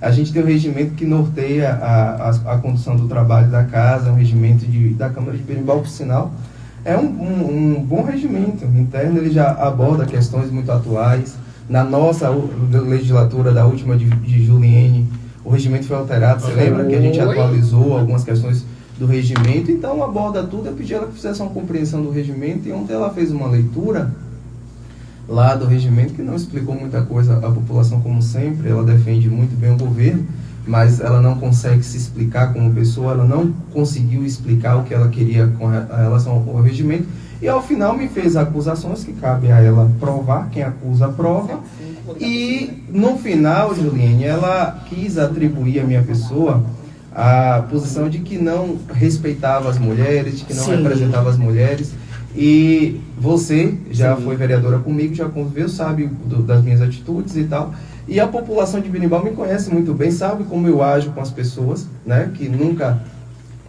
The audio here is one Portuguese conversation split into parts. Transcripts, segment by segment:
A gente tem um regimento que norteia a condução do trabalho da casa, um regimento da Câmara de Berimbau, por sinal. É um bom regimento interno, ele já aborda questões muito atuais. Na nossa legislatura da última de Juliene, o regimento foi alterado, você lembra que a gente atualizou algumas questões do regimento, então aborda tudo. Eu pedi ela que fizesse uma compreensão do regimento, e ontem ela fez uma leitura lá do regimento que não explicou muita coisa à população, como sempre. Ela defende muito bem o governo, mas ela não consegue se explicar como pessoa, ela não conseguiu explicar o que ela queria com relação ao regimento, e ao final me fez acusações que cabe a ela provar, quem acusa prova, e no final, Juliene, ela quis atribuir à minha pessoa a posição de que não respeitava as mulheres, de que não representava as mulheres. E você já foi vereadora comigo, já conviveu, sabe das minhas atitudes e tal. E a população de Berimbau me conhece muito bem, sabe como eu ajo com as pessoas, né? Que nunca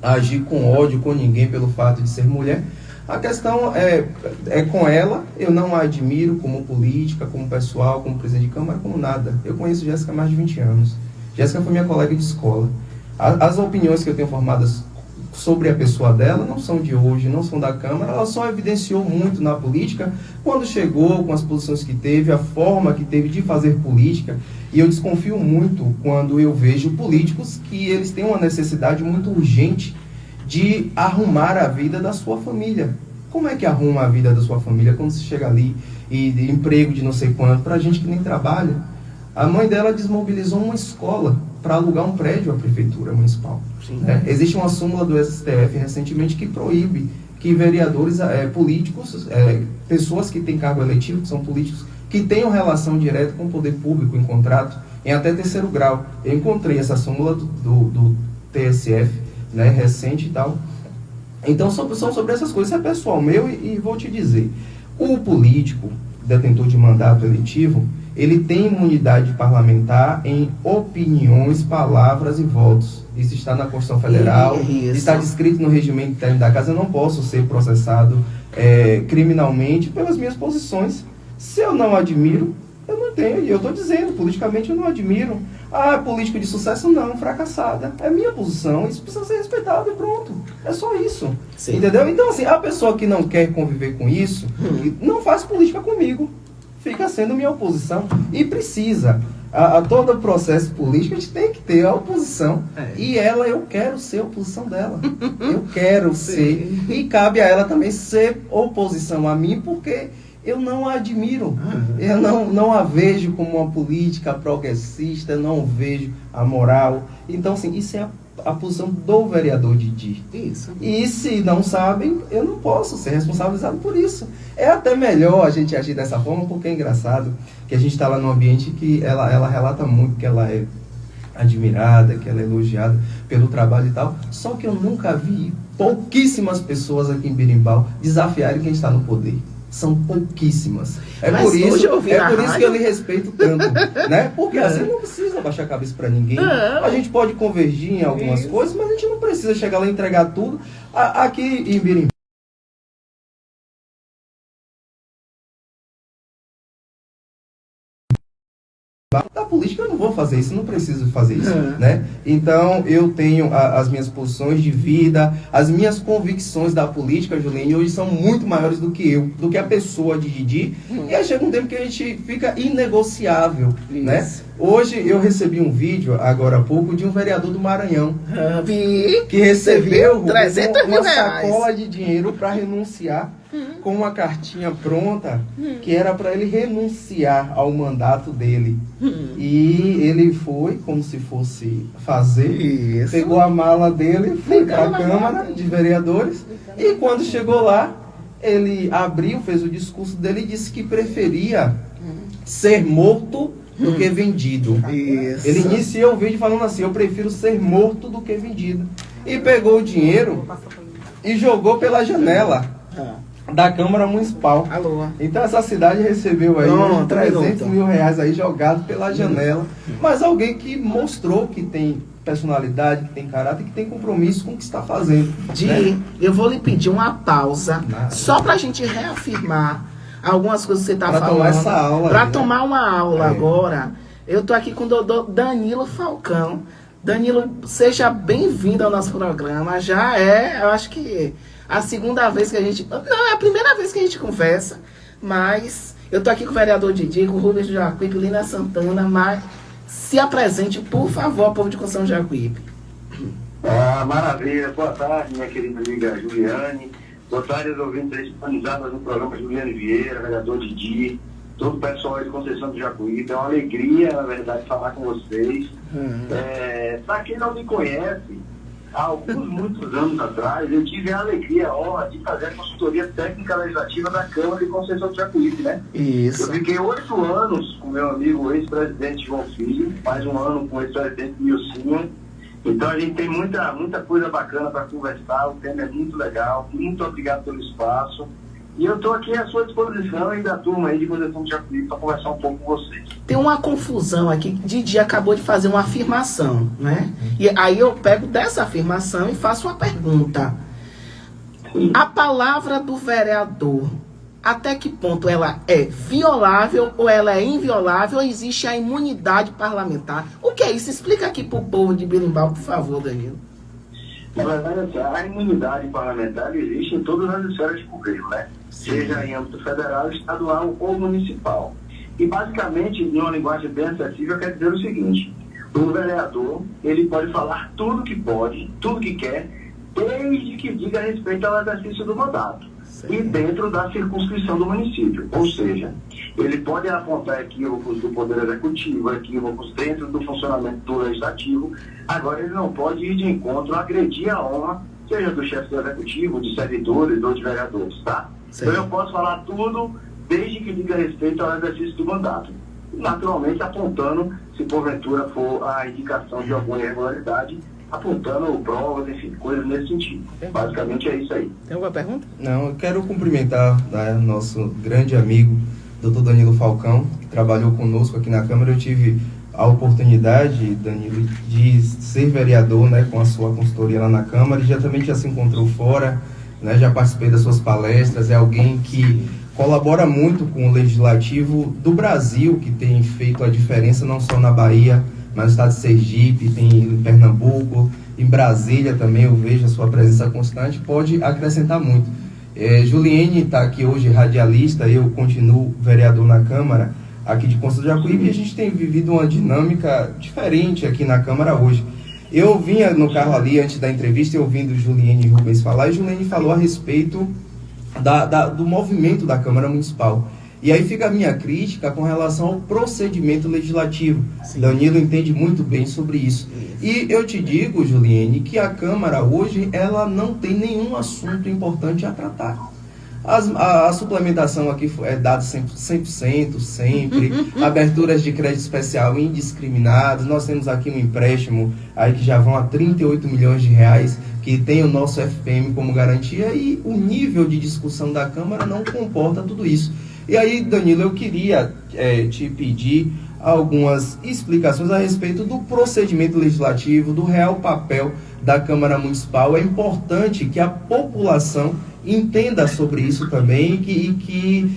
agi com ódio com ninguém pelo fato de ser mulher. A questão é com ela. Eu não a admiro como política, como pessoal, como presidente de Câmara, como nada. Eu conheço Jéssica há mais de 20 anos. Jéssica foi minha colega de escola. As opiniões que eu tenho formadas sobre a pessoa dela não são de hoje, não são da Câmara. Ela só evidenciou muito na política quando chegou, com as posições que teve, a forma que teve de fazer política. E eu desconfio muito quando eu vejo políticos que eles têm uma necessidade muito urgente de arrumar a vida da sua família. Como é que arruma a vida da sua família quando você chega ali e de emprego de não sei quanto, para gente que nem trabalha? A mãe dela desmobilizou uma escola para alugar um prédio à prefeitura municipal. Existe uma súmula do STF recentemente que proíbe que vereadores, políticos, pessoas que têm cargo eletivo, que são políticos, que tenham relação direta com o poder público em contrato, em até 3º grau. Eu encontrei essa súmula do TSF, né, recente e tal. Então são sobre essas coisas. Isso é pessoal meu, e vou te dizer, o político detentor de mandato eletivo, ele tem imunidade parlamentar em opiniões, palavras e votos. Isso está na Constituição Federal, está descrito no regimento interno da casa. Eu não posso ser processado criminalmente pelas minhas posições. Se eu não admiro, eu não tenho. E eu estou dizendo, politicamente eu não admiro. Ah, político de sucesso não, fracassada. É minha posição, isso precisa ser respeitado e pronto. É só isso. Sim. Entendeu? Então, assim, a pessoa que não quer conviver com isso, não faz política comigo. Fica sendo minha oposição. E precisa. A todo o processo político a gente tem que ter a oposição. E ela, eu quero ser oposição dela. Eu quero ser. E cabe a ela também ser oposição a mim, porque eu não a admiro. Eu não a vejo como uma política progressista, não vejo a moral. Então, assim, isso é a posição do vereador Didi. Isso. E se não sabem, eu não posso ser responsabilizado por isso. É até melhor a gente agir dessa forma, porque é engraçado que a gente está lá num ambiente que ela relata muito que ela é admirada, que ela é elogiada pelo trabalho e tal. Só que eu nunca vi pouquíssimas pessoas aqui em Berimbau desafiarem quem está no poder. São pouquíssimas. Mas por isso que eu lhe respeito tanto, né? Porque assim não precisa baixar a cabeça para ninguém. A gente pode convergir em algumas coisas, mas a gente não precisa chegar lá e entregar tudo. Aqui em Berimbau, da política eu não vou fazer isso, não preciso fazer isso, né? Então eu tenho as minhas posições de vida, as minhas convicções da política, Juliene, hoje são muito maiores do que eu, do que a pessoa de Didi, e aí chega um tempo que a gente fica inegociável, né? Hoje eu recebi um vídeo, agora há pouco, de um vereador do Maranhão, que recebeu uma sacola de dinheiro para renunciar, com uma cartinha pronta, que era para ele renunciar ao mandato dele. E ele foi, como se fosse fazer, pegou a mala dele, foi para a Câmara de Vereadores, e quando chegou lá, ele abriu, fez o discurso dele e disse que preferia ser morto do que vendido. Ele iniciou o vídeo falando assim: eu prefiro ser morto do que vendido. E pegou o dinheiro e jogou pela janela da Câmara Municipal. Então essa cidade recebeu aí 300 mil reais aí jogado pela janela. Mas alguém que mostrou que tem personalidade, que tem caráter, que tem compromisso com o que está fazendo. Eu vou lhe pedir uma pausa, só pra gente reafirmar algumas coisas que você está falando. Tomar essa aula. Para tomar uma aula agora. Eu estou aqui com o doutor Danilo Falcão. Danilo, seja bem-vindo ao nosso programa. Já eu acho que a segunda vez que a gente... Não, é a primeira vez que a gente conversa, mas eu estou aqui com o vereador Didi, com o Rubens do Jacuípe, Lina Santana, mas se apresente, por favor, ao povo de Conceição do Jacuípe. Maravilha. Boa tarde, minha querida amiga Juliane. Boa tarde aos ouvintes disponibilizados no programa Juliane Vieira, vereador Didi, todo o pessoal de Conceição do Jacuípe. É uma alegria, na verdade, falar com vocês. Para quem não me conhece, há muitos anos atrás, eu tive a alegria, a honra de fazer a consultoria técnica legislativa da Câmara de Conceição do Jacuípe, né? Isso. Eu fiquei 8 anos com meu amigo ex-presidente João Filho, mais um ano com o ex-presidente Nilcinho. Então a gente tem muita coisa bacana para conversar, o tema é muito legal, muito obrigado pelo espaço. E eu estou aqui à sua disposição e da turma aí de Conceição do Jacuípe para conversar um pouco com vocês. Tem uma confusão aqui, Didi acabou de fazer uma afirmação, né? E aí eu pego dessa afirmação e faço uma pergunta. Sim. A palavra do vereador, até que ponto ela é violável ou ela é inviolável ou existe a imunidade parlamentar? O que é isso? Explica aqui para o povo de Berimbau, por favor, Danilo. Na verdade, a imunidade parlamentar existe em todas as esferas de governo, né? Sim. Seja em âmbito federal, estadual ou municipal. E basicamente, em uma linguagem bem acessível, quer dizer o seguinte: o vereador, ele pode falar tudo que pode, tudo que quer, desde que diga respeito ao exercício do mandato. E dentro da circunscrição do município. Ou seja, ele pode apontar equívocos do Poder Executivo, equívocos dentro do funcionamento do Legislativo, agora ele não pode ir de encontro, agredir a honra, seja do chefe do Executivo, de servidores ou de vereadores, tá? Sim. Então eu posso falar tudo, desde que diga respeito ao exercício do mandato. Naturalmente apontando, se porventura for a indicação de alguma irregularidade, apontando provas, enfim, coisas nesse sentido. Basicamente é isso aí. Tem alguma pergunta? Não, eu quero cumprimentar, né, nosso grande amigo, Dr. Danilo Falcão, que trabalhou conosco aqui na Câmara. Eu tive a oportunidade, Danilo, de ser vereador, né, com a sua consultoria lá na Câmara, e também já se encontrou fora, né, já participei das suas palestras. É alguém que colabora muito com o Legislativo do Brasil, que tem feito a diferença não só na Bahia, mas no estado de Sergipe, tem em Pernambuco, em Brasília também eu vejo a sua presença constante, pode acrescentar muito. Juliene está aqui hoje, radialista, eu continuo vereador na Câmara, aqui de Conceição do Jacuípe, e a gente tem vivido uma dinâmica diferente aqui na Câmara hoje. Eu vinha no carro ali, antes da entrevista, ouvindo Juliene e Rubens falar, e Juliene falou a respeito do movimento da Câmara Municipal. E aí fica a minha crítica com relação ao procedimento legislativo. Sim. Danilo entende muito bem sobre isso. E eu te digo, Juliene, que a Câmara hoje, ela não tem nenhum assunto importante a tratar. A suplementação aqui é dada 100%, sempre. Aberturas de crédito especial indiscriminadas. Nós temos aqui um empréstimo aí que já vão a 38 milhões de reais, que tem o nosso FPM como garantia, e o nível de discussão da Câmara não comporta tudo isso. E aí, Danilo, eu queria te pedir algumas explicações a respeito do procedimento legislativo, do real papel da Câmara Municipal. É importante que a população entenda sobre isso também e que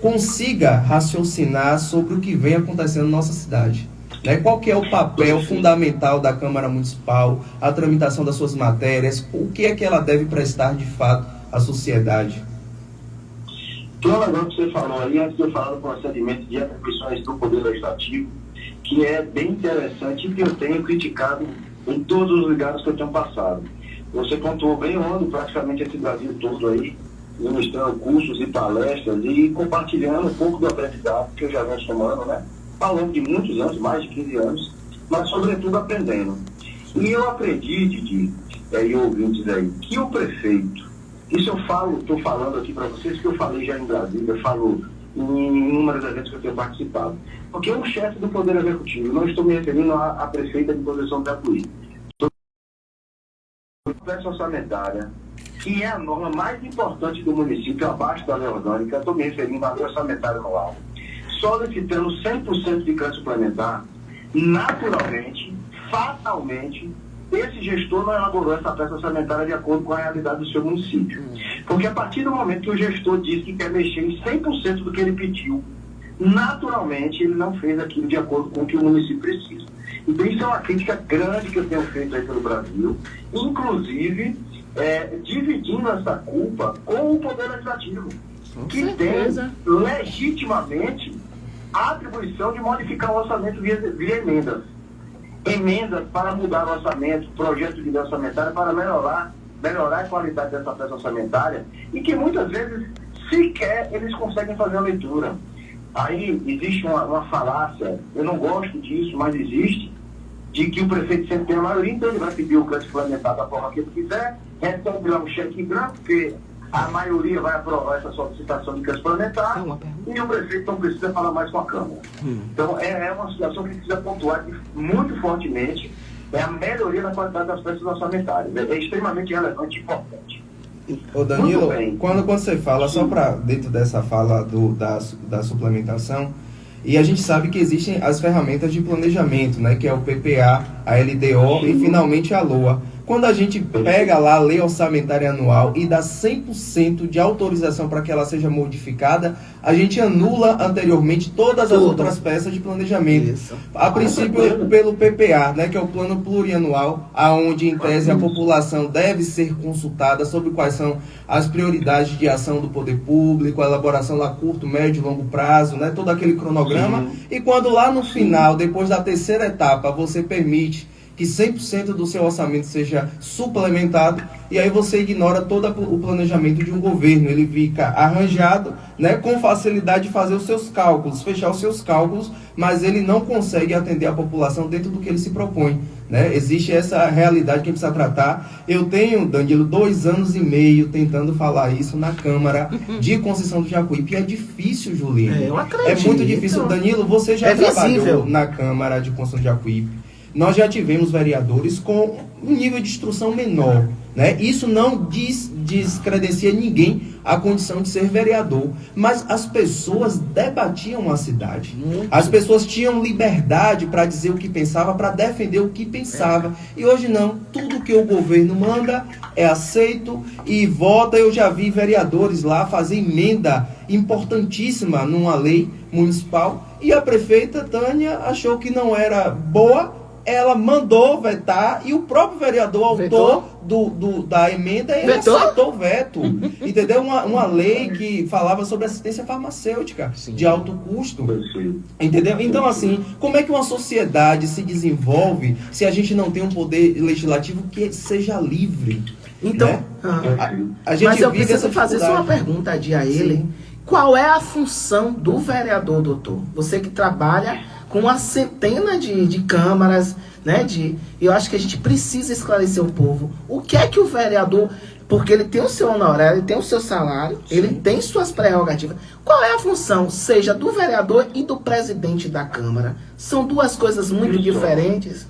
consiga raciocinar sobre o que vem acontecendo na nossa cidade. Né? Qual que é o papel fundamental da Câmara Municipal, a tramitação das suas matérias, o que é que ela deve prestar de fato à sociedade? Então, agora que você falou aí, antes de eu falar do procedimento de atribuições do Poder Legislativo, que é bem interessante e que eu tenho criticado em todos os lugares que eu tenho passado. Você pontuou bem, eu ando praticamente esse Brasil todo aí, ministrando cursos e palestras e compartilhando um pouco do aprendizado que eu já venho tomando, né? Ao longo de muitos anos, mais de 15 anos, mas sobretudo aprendendo. E eu aprendi, Didi, e ouvintes aí, que o prefeito, isso eu falo, estou falando aqui para vocês, que eu falei já em Brasília, eu falo em inúmeros eventos que eu tenho participado. Porque o chefe do Poder Executivo, não estou me referindo à prefeita de Conceição do Jacuípe, estou a peça orçamentária, que é a norma mais importante do município, abaixo da lei orgânica, estou me referindo à lei orçamentária anual, solicitando 100% de crédito suplementar, naturalmente, fatalmente, esse gestor não elaborou essa peça orçamentária de acordo com a realidade do seu município. Porque a partir do momento que o gestor diz que quer mexer em 100% do que ele pediu, naturalmente ele não fez aquilo de acordo com o que o município precisa. Então isso é uma crítica grande que eu tenho feito aí pelo Brasil, inclusive dividindo essa culpa com o Poder Legislativo, que tem legitimamente a atribuição de modificar o orçamento via emendas. Emendas para mudar o orçamento, projeto de lei orçamentária para melhorar a qualidade dessa peça orçamentária, e que muitas vezes sequer eles conseguem fazer a leitura. Aí existe uma falácia, eu não gosto disso, mas existe, de que o prefeito sempre tem a maioria, então ele vai pedir o crédito suplementar da forma que ele quiser, recebe lá um cheque em branco, porque a maioria vai aprovar essa solicitação de crédito suplementar, e o prefeito não precisa falar mais com a Câmara. Então é uma situação que precisa pontuar muito fortemente, é a melhoria da qualidade das peças orçamentárias. É extremamente relevante e importante. Ô Danilo, quando você fala, só para dentro dessa fala da suplementação, e a gente sabe que existem as ferramentas de planejamento, né, que é o PPA, a LDO e finalmente a LOA. Quando a gente pega lá a lei orçamentária anual e dá 100% de autorização para que ela seja modificada, a gente anula anteriormente todas as outras peças de planejamento. Isso. A princípio pelo PPA, né, que é o plano plurianual, aonde em tese a população deve ser consultada sobre quais são as prioridades de ação do poder público, a elaboração a curto, médio e longo prazo, né, todo aquele cronograma. E quando lá no final, depois da terceira etapa, você permite que 100% do seu orçamento seja suplementado, e aí você ignora todo o planejamento de um governo. Ele fica arranjado, né, com facilidade de fazer os seus cálculos, fechar os seus cálculos, mas ele não consegue atender a população dentro do que ele se propõe, né? Existe essa realidade que a gente precisa tratar. Eu tenho, Danilo, 2 anos e meio tentando falar isso na Câmara de Conceição do Jacuípe, e é difícil, Julinho. Eu acredito. É muito difícil. Danilo, você já trabalhou na Câmara de Conceição do Jacuípe. Nós já tivemos vereadores com um nível de instrução menor, né? Isso não descredencia ninguém a condição de ser vereador, mas as pessoas debatiam a cidade. As pessoas tinham liberdade para dizer o que pensava, para defender o que pensava. E hoje não, tudo que o governo manda é aceito e vota. Eu já vi vereadores lá fazer emenda importantíssima numa lei municipal, e a prefeita Tânia achou que não era boa. Ela mandou vetar, e o próprio vereador, autor da emenda, ele aceitou o veto. Entendeu? Uma lei que falava sobre assistência farmacêutica de alto custo. Entendeu? Então, assim, como é que uma sociedade se desenvolve se a gente não tem um poder legislativo que seja livre? Então, né? A gente mas eu preciso fazer só uma pergunta a ele. Sim. Qual é a função do vereador, doutor? Você que trabalha com uma centena de câmaras, né? Eu acho que a gente precisa esclarecer o povo. O que é que o vereador, porque ele tem o seu honorário, ele tem o seu salário, ele tem suas prerrogativas. Qual é a função, seja do vereador e do presidente da Câmara? São duas coisas muito diferentes.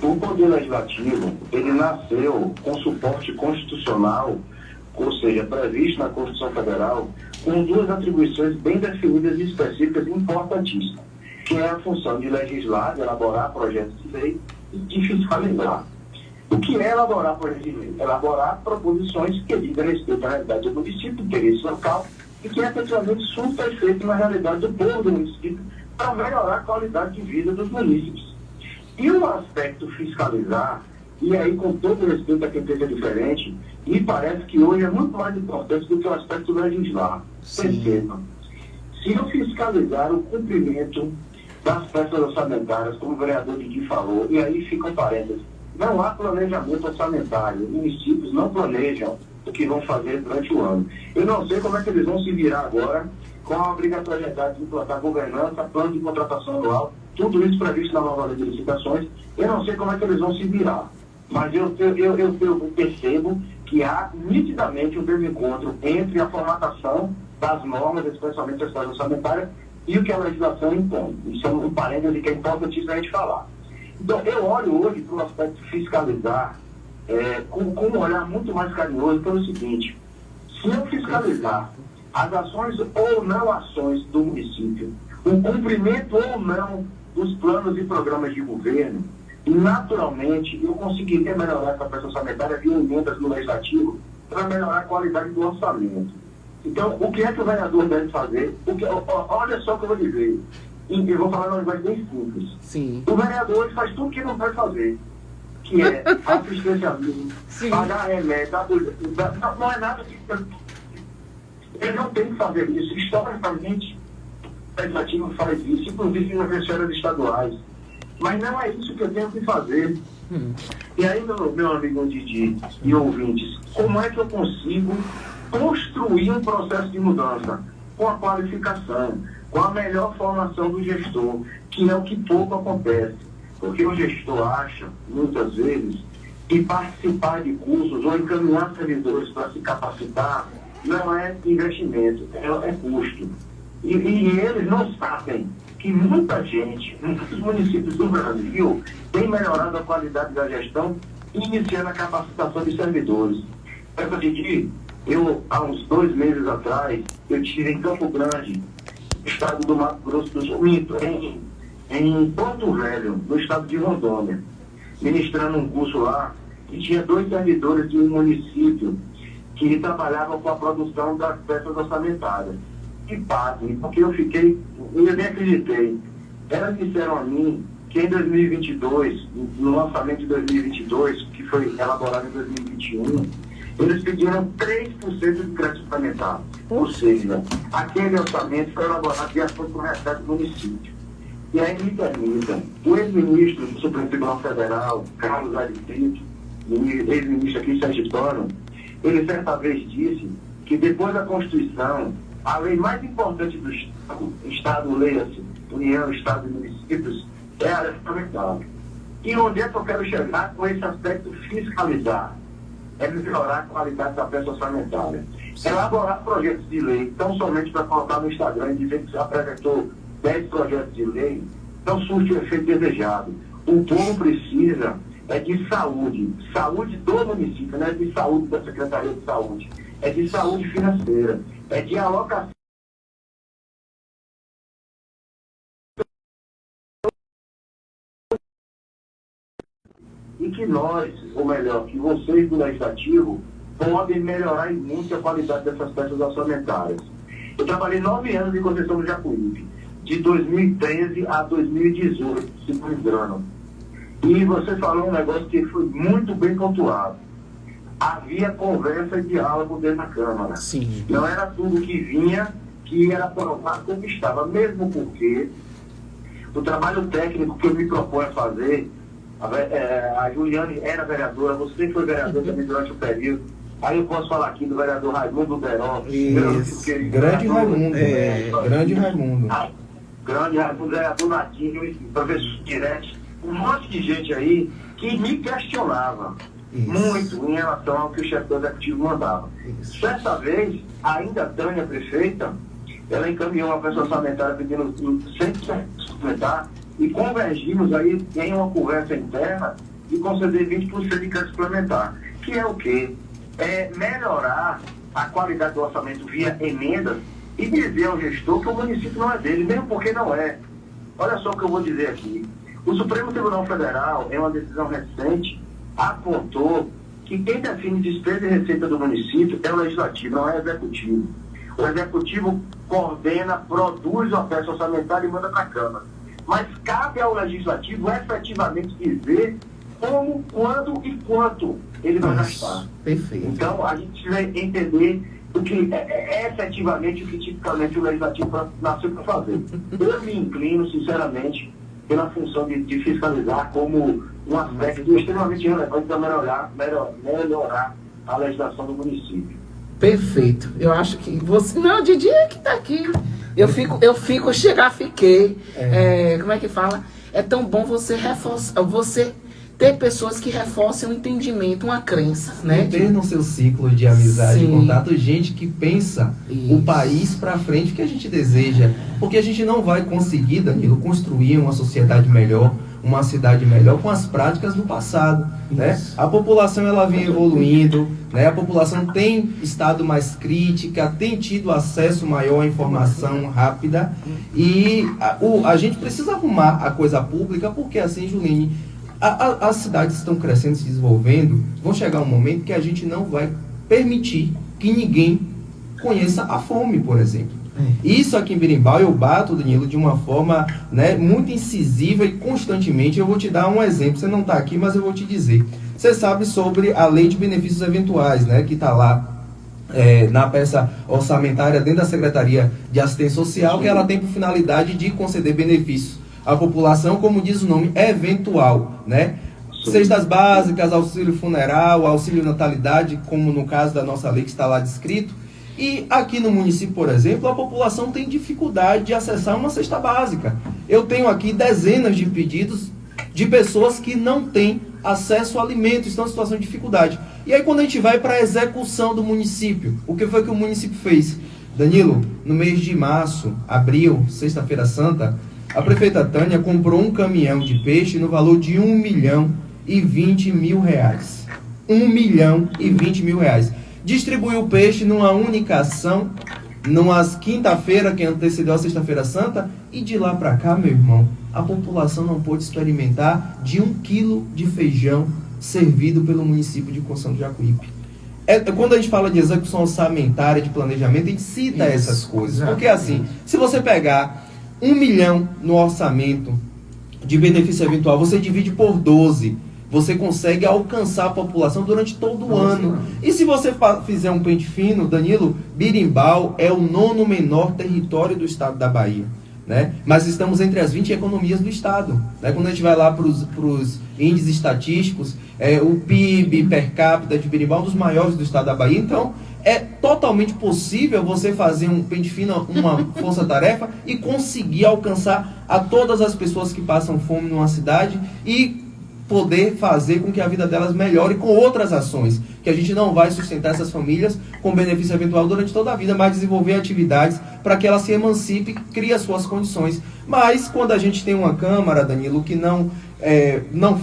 O Poder Legislativo, ele nasceu com suporte constitucional, ou seja, previsto na Constituição Federal, com 2 atribuições bem definidas e específicas e importantíssimas, que é a função de legislar, de elaborar projetos de lei e de fiscalizar. O que é elaborar projetos de lei? Elaborar proposições que dizem respeito à realidade do município, interesse local, e que efetivamente surta efeito na realidade do povo do município, para melhorar a qualidade de vida dos munícipes. E o aspecto fiscalizar, e aí com todo respeito a quem pensa diferente, me parece que hoje é muito mais importante do que o aspecto legislar. Perceba, se eu fiscalizar o cumprimento das peças orçamentárias, como o vereador Didi falou, e aí fica um parênteses, não há planejamento orçamentário, os municípios não planejam o que vão fazer durante o ano. Eu não sei como é que eles vão se virar agora com a obrigatoriedade de implantar governança, plano de contratação anual, tudo isso previsto na nova lei de licitações. Eu não sei como é que eles vão se virar, mas eu percebo que há nitidamente um desencontro entre a formatação das normas, especialmente as peças orçamentárias, e o que a legislação impõe. Isso é um parêntese que é importantíssimo a gente falar. Então, eu olho hoje para o aspecto fiscalizar com um olhar muito mais carinhoso pelo seguinte: se eu fiscalizar as ações ou não ações do município, o cumprimento ou não dos planos e programas de governo, naturalmente eu conseguiria melhorar essa peça orçamentária via emendas no legislativo para melhorar a qualidade do orçamento. Então, o que é que o vereador deve fazer? Olha só o que eu vou dizer. E eu vou falar uma linguagem bem simples. Sim. O vereador ele faz tudo que não vai fazer, que é assistencialismo, pagar remédio, não é nada que ele não tem que fazer isso. Historicamente, o legislativo faz isso, inclusive nas esferas estaduais. Mas não é isso que eu tenho que fazer. E aí, meu amigo Didi e ouvintes, como é que eu consigo construir um processo de mudança? Com a qualificação, com a melhor formação do gestor, que é o que pouco acontece. Porque o gestor acha, muitas vezes, que participar de cursos ou encaminhar servidores para se capacitar não é investimento, é custo. E eles não sabem que muita gente, muitos municípios do Brasil, tem melhorado a qualidade da gestão, iniciando a capacitação de servidores. Eu, há uns 2 meses atrás, eu estive em Campo Grande, estado do Mato Grosso do Sul, em Porto Velho, no estado de Rondônia, ministrando um curso lá, e tinha 2 servidores de um município que trabalhavam com a produção das peças orçamentárias. E pasme, porque eu nem acreditei. Elas disseram a mim que em 2022, no lançamento de 2022, que foi elaborado em 2021, eles pediram 3% de crédito suplementar. Ou seja, aquele orçamento foi elaborado de acordo com o restante do município. E aí me permita, o ex-ministro do Supremo Tribunal Federal, Carlos Ariztito, ex-ministro aqui sergipano, ele certa vez disse que depois da Constituição, a lei mais importante do Estado, leia-se, União, Estado e Municípios, é a lei fundamental. E onde é que eu quero chegar com esse aspecto fiscalizar? É melhorar a qualidade da peça orçamentária. Elaborar projetos de lei, tão somente para colocar no Instagram e dizer que você apresentou 10 projetos de lei, não surte o efeito desejado. O povo precisa de saúde. Saúde do município, não é de saúde da Secretaria de Saúde. É de saúde financeira. É de alocação. E que nós, ou melhor, que vocês do Legislativo, podem melhorar muito a qualidade dessas peças orçamentárias. Eu trabalhei 9 anos em Conceição do Jacuípe, de 2013 a 2018, se não me engano. E você falou um negócio que foi muito bem pontuado. Havia conversa e diálogo dentro da Câmara. Sim. Não era tudo que vinha que era aprovado como estava, mesmo porque o trabalho técnico que eu me proponho a fazer, a Juliane era vereadora, você foi vereador também durante o período. Aí eu posso falar aqui do vereador Raimundo Beró. Grande Raimundo. Grande Raimundo. Grande Raimundo, vereador Natinho, professor Diretti, um monte de gente aí que me questionava muito em relação ao que o chefe do executivo mandava. Dessa vez, ainda a Tânia, prefeita, ela encaminhou uma peça orçamentária pedindo 100% suplementar e convergimos aí em uma conversa interna de conceder 20% de crédito suplementar. Que é o quê? É melhorar a qualidade do orçamento via emendas e dizer ao gestor que o município não é dele, mesmo porque não é. Olha só o que eu vou dizer aqui. O Supremo Tribunal Federal, em uma decisão recente, apontou que quem define despesa e receita do município é o Legislativo, não é o Executivo. O Executivo coordena, produz a peça orçamentária e manda para a Câmara. Mas cabe ao Legislativo efetivamente dizer como, quando e quanto ele vai gastar. Perfeito. Então, a gente vai entender o que é efetivamente o que tipicamente o Legislativo nasceu para fazer. Eu me inclino, sinceramente, pela função de fiscalizar como um aspecto extremamente relevante para melhorar a legislação do município. Perfeito. Eu acho que você... Não, Didi é que está aqui. Fiquei. Como é que fala? É tão bom você reforçar, você ter pessoas que reforcem um entendimento, uma crença, né? Ter no seu ciclo de amizade, de Sim. contato, gente que pensa o país para frente, que a gente deseja. Porque a gente não vai conseguir, Danilo, construir uma sociedade melhor, uma cidade melhor com as práticas do passado, né? A população ela vem evoluindo, né? A população tem estado mais crítica, tem tido acesso maior à informação rápida e a gente precisa arrumar a coisa pública, porque assim, Juline, as cidades estão crescendo, se desenvolvendo, vão chegar um momento que a gente não vai permitir que ninguém conheça a fome, por exemplo. Isso aqui em Berimbau eu bato, Danilo, de uma forma, né, muito incisiva e constantemente. Eu vou te dar um exemplo, você não está aqui, mas eu vou te dizer. Você sabe sobre a Lei de Benefícios Eventuais, né, que está lá na peça orçamentária dentro da Secretaria de Assistência Social, que ela tem por finalidade de conceder benefícios à população, como diz o nome, eventual, né? Cestas básicas, auxílio funeral, auxílio natalidade, como no caso da nossa lei que está lá descrito. E aqui no município, por exemplo, a população tem dificuldade de acessar uma cesta básica. Eu tenho aqui dezenas de pedidos de pessoas que não têm acesso a alimentos, estão em situação de dificuldade. E aí quando a gente vai para a execução do município, o que foi que o município fez? Danilo, no mês de março, abril, sexta-feira santa, a prefeita Tânia comprou um caminhão de peixe no valor de R$1.020.000. R$1.020.000. Distribuiu o peixe numa única ação, numa quinta-feira, que antecedeu a sexta-feira santa, e de lá para cá, meu irmão, a população não pôde experimentar de 1 quilo de feijão servido pelo município de Conceição do Jacuípe. Quando a gente fala de execução orçamentária, de planejamento, a gente cita essas coisas. Porque assim, se você pegar 1 milhão no orçamento de benefício eventual, você divide por 12, você consegue alcançar a população durante todo o ano. E se você fizer um pente fino, Danilo, Berimbau é o 9º menor território do estado da Bahia, né? Mas estamos entre as 20 economias do estado, né? Quando a gente vai lá para os índices estatísticos, o PIB per capita de Berimbau é um dos maiores do estado da Bahia. Então é totalmente possível você fazer um pente fino, uma força-tarefa e conseguir alcançar a todas as pessoas que passam fome numa cidade e poder fazer com que a vida delas melhore com outras ações, que a gente não vai sustentar essas famílias com benefício eventual durante toda a vida, mas desenvolver atividades para que ela se emancipe, crie as suas condições. Mas quando a gente tem uma Câmara, Danilo, que não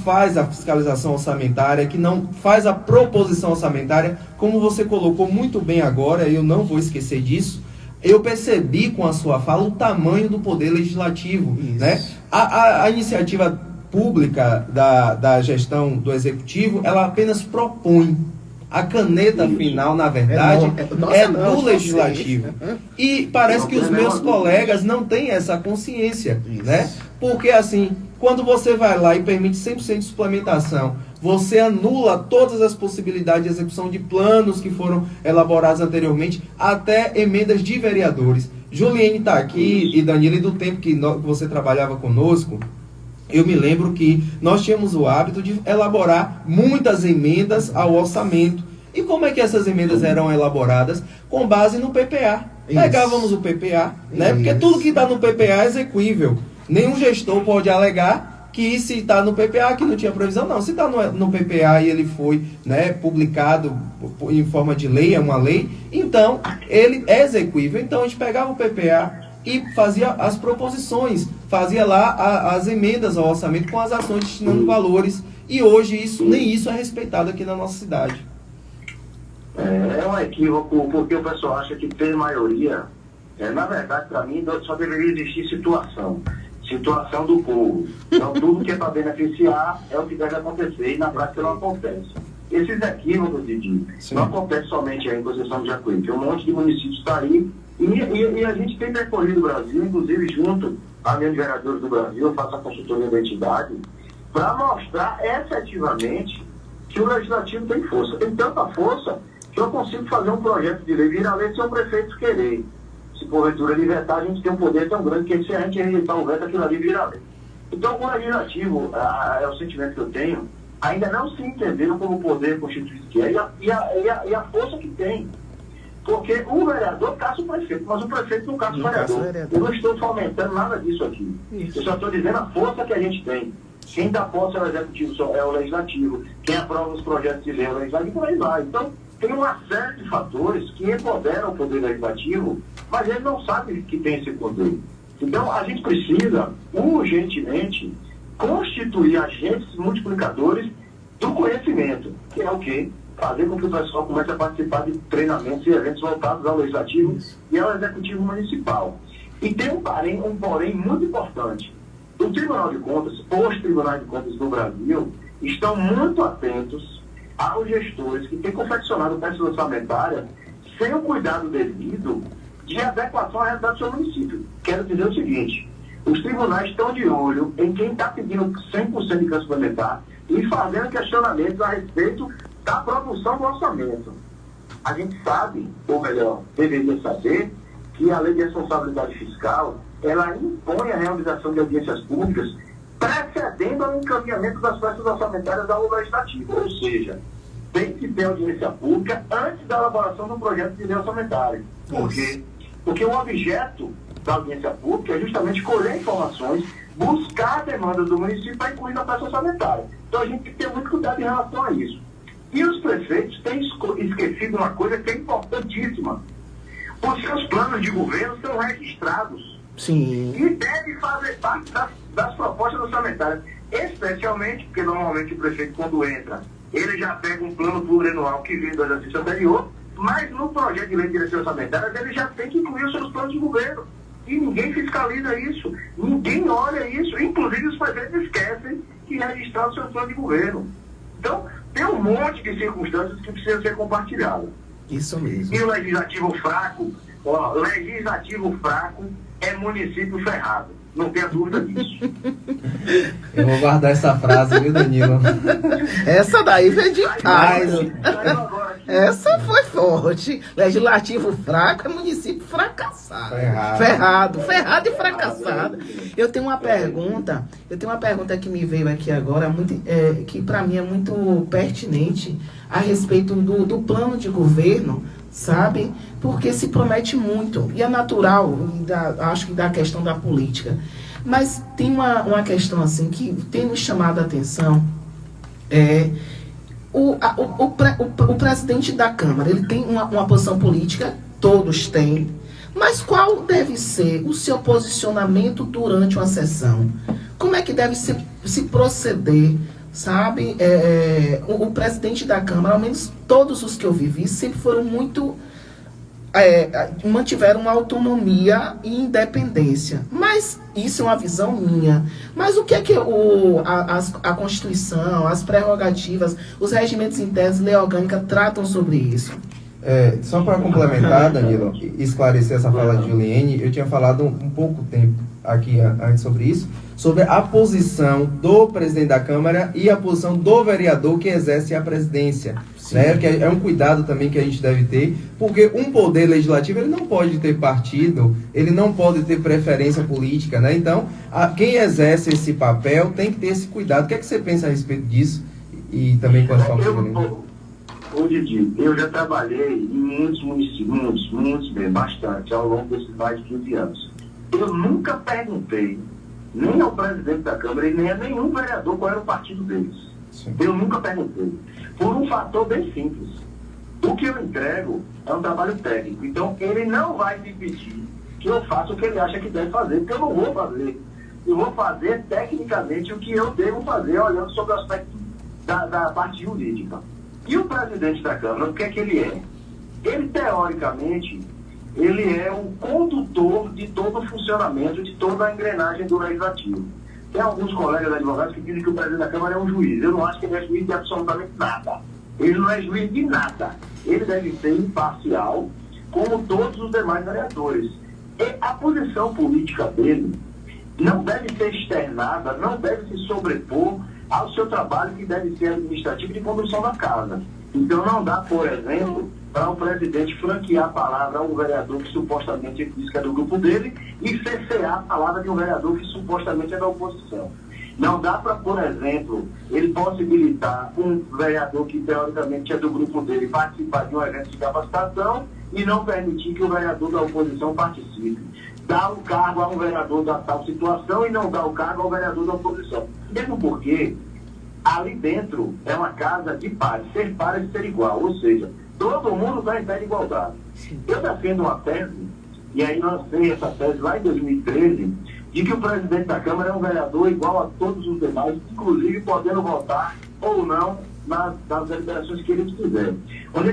faz a fiscalização orçamentária, que não faz a proposição orçamentária, como você colocou muito bem agora, eu não vou esquecer disso, eu percebi com a sua fala o tamanho do poder legislativo, né? A iniciativa pública da gestão do executivo, ela apenas propõe. A caneta final, na verdade, é do legislativo. E parece que os meus colegas não têm essa consciência, né? Porque assim, quando você vai lá e permite 100% de suplementação, você anula todas as possibilidades de execução de planos que foram elaborados anteriormente, até emendas de vereadores. Juliene está aqui, e Danilo, e do tempo que você trabalhava conosco, eu me lembro que nós tínhamos o hábito de elaborar muitas emendas ao orçamento. E como é que essas emendas eram elaboradas? Com base no PPA. Pegávamos o PPA, né? Porque tudo que está no PPA é execuível. Nenhum gestor pode alegar que se está no PPA, que não tinha previsão. Não, se está no PPA e ele foi, né, publicado em forma de lei, é uma lei, então ele é execuível. Então a gente pegava o PPA e fazia as proposições, fazia lá as emendas ao orçamento com as ações destinando valores. E hoje nem isso é respeitado aqui na nossa cidade. É um equívoco, porque o pessoal acha que ter maioria, na verdade, para mim, só deveria existir situação do povo. Então, tudo que é para beneficiar é o que deve acontecer, e na prática não acontece. Esses equívocos, Didi, não acontecem somente aí em Conceição do Jacuípe. Um monte de municípios está aí, e a gente tem percorrido o Brasil, inclusive junto à União de Vereadores do Brasil, eu faço a consultoria da entidade, para mostrar efetivamente que o Legislativo tem força. Tem tanta força que eu consigo fazer um projeto de lei, virar lei, se o prefeito querer. Se porventura ele vetar, a gente tem um poder tão grande que se a gente rejeitar o veto, aquilo ali vira lei. Então, o Legislativo, é o sentimento que eu tenho, ainda não se entenderam como poder constitucional que é e a força que tem. Porque o vereador caça o prefeito, mas o prefeito não caça o vereador. Eu não estou fomentando nada disso aqui. Eu só estou dizendo a força que a gente tem. Quem dá posse ao executivo é o legislativo, quem aprova os projetos de lei é o legislativo, e por aí vai. Então, tem uma série de fatores que empoderam o poder legislativo, mas ele não sabe que tem esse poder. Então, a gente precisa, urgentemente, constituir agentes multiplicadores do conhecimento, que é o quê? Fazer com que o pessoal comece a participar de treinamentos e eventos voltados ao Legislativo e ao Executivo Municipal. E tem um porém muito importante. O Tribunal de Contas, os Tribunais de Contas do Brasil, estão muito atentos aos gestores que têm confeccionado peças orçamentárias sem o cuidado devido de adequação à realidade do seu município. Quero dizer o seguinte, os tribunais estão de olho em quem está pedindo 100% de crédito suplementar e fazendo questionamentos a respeito da produção do orçamento. A gente sabe, ou melhor, deveria saber, que a lei de responsabilidade fiscal, ela impõe a realização de audiências públicas precedendo o encaminhamento das peças orçamentárias ao legislativo, ou seja, tem que ter audiência pública antes da elaboração do projeto de lei orçamentária. Por quê? Porque o objeto da audiência pública é justamente colher informações, buscar demandas do município para incluir na peça orçamentária. Então a gente tem que ter muito cuidado em relação a isso. E os prefeitos têm esquecido uma coisa que é importantíssima. Os seus planos de governo são registrados. Sim. E deve fazer parte das propostas orçamentárias. Especialmente porque normalmente o prefeito, quando entra, ele já pega um plano plurianual que vem do exercício anterior, mas no projeto de lei de direção orçamentária ele já tem que incluir os seus planos de governo. E ninguém fiscaliza isso, ninguém olha isso, inclusive os prefeitos esquecem que registraram os seus planos de governo. Então, tem um monte de circunstâncias que precisam ser compartilhadas. Isso mesmo. E o legislativo fraco, legislativo fraco é município ferrado. Não tenha dúvida disso. Eu vou guardar essa frase, viu, Danilo? Essa daí veio de casa. Agora aqui. Essa foi forte. Legislativo fraco é município fracassado. Ferrado e fracassado. Eu tenho uma pergunta que me veio aqui agora, que para mim é muito pertinente a respeito do plano de governo, sabe? Porque se promete muito. E é natural, acho que da questão da política. Mas tem uma questão assim que tem nos chamado a atenção. O presidente da Câmara, ele tem uma posição política, todos têm. Mas qual deve ser o seu posicionamento durante uma sessão? Como é que deve se proceder? Sabe, o presidente da Câmara, ao menos todos os que eu vivi, sempre foram muito... mantiveram uma autonomia e independência. Mas isso é uma visão minha. Mas o que é que a Constituição, as prerrogativas, os regimentos internos, lei orgânica tratam sobre isso? Só para complementar, Danilo, esclarecer essa fala de Juliene, eu tinha falado um pouco tempo aqui antes sobre isso, sobre a posição do presidente da Câmara e a posição do vereador que exerce a presidência. Né? Que é um cuidado também que a gente deve ter, porque um poder legislativo ele não pode ter partido, ele não pode ter preferência política, né? Então, quem exerce esse papel tem que ter esse cuidado. O que é que você pensa a respeito disso? E também com as formas Ô Didi, eu já trabalhei em muitos municípios, bastante, ao longo desses mais de 15 anos. Eu nunca perguntei, nem ao presidente da Câmara e nem a nenhum vereador qual era o partido deles. Sim. Eu nunca perguntei. Por um fator bem simples. O que eu entrego é um trabalho técnico. Então, ele não vai me pedir que eu faça o que ele acha que deve fazer, porque eu não vou fazer. Eu vou fazer tecnicamente o que eu devo fazer, olhando sobre o aspecto da parte jurídica. E o presidente da Câmara, o que é que ele é? Ele, teoricamente, ele é o condutor de todo o funcionamento, de toda a engrenagem do legislativo. Tem alguns colegas advogados que dizem que o presidente da Câmara é um juiz. Eu não acho que ele é juiz de absolutamente nada. Ele não é juiz de nada. Ele deve ser imparcial, como todos os demais vereadores. E a posição política dele não deve ser externada, não deve se sobrepor ao seu trabalho que deve ser administrativo de condução da casa. Então não dá, por exemplo, para o presidente franquear a palavra a um vereador que supostamente diz que é do grupo dele e cercear a palavra de um vereador que supostamente é da oposição. Não dá para, por exemplo, ele possibilitar um vereador que teoricamente é do grupo dele participar de um evento de capacitação e não permitir que o vereador da oposição participe. Dá o cargo a um vereador da tal situação e não dá o cargo ao vereador da oposição. Mesmo porque ali dentro é uma casa de pares, ser par é ser igual, ou seja, todo mundo está em pé de igualdade. Eu defendo uma tese, e aí lancei essa tese lá em 2013, de que o presidente da Câmara é um vereador igual a todos os demais, inclusive podendo votar ou não nas deliberações que ele quiser. Onde